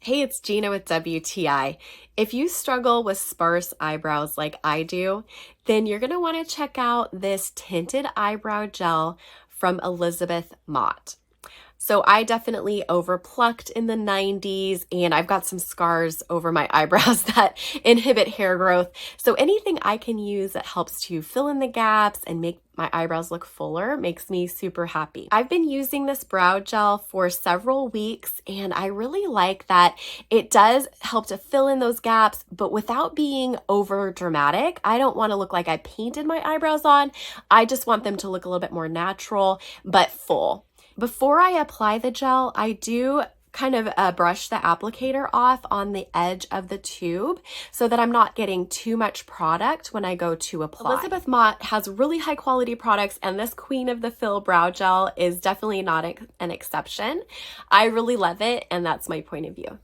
Hey, it's Gina with WTI. If you struggle with sparse eyebrows like I do, then you're going to want to check out this tinted eyebrow gel from Elizabeth Mott. So I definitely overplucked in the 90s and I've got some scars over my eyebrows that inhibit hair growth. So anything I can use that helps to fill in the gaps and make my eyebrows look fuller makes me super happy. I've been using this brow gel for several weeks and I really like that it does help to fill in those gaps, but without being over dramatic. I don't want to look like I painted my eyebrows on. I just want them to look a little bit more natural, but full. Before I apply the gel, I do kind of brush the applicator off on the edge of the tube so that I'm not getting too much product when I go to apply. Elizabeth Mott has really high quality products and this Queen of the Fill brow gel is definitely not an exception. I really love it and that's my point of view.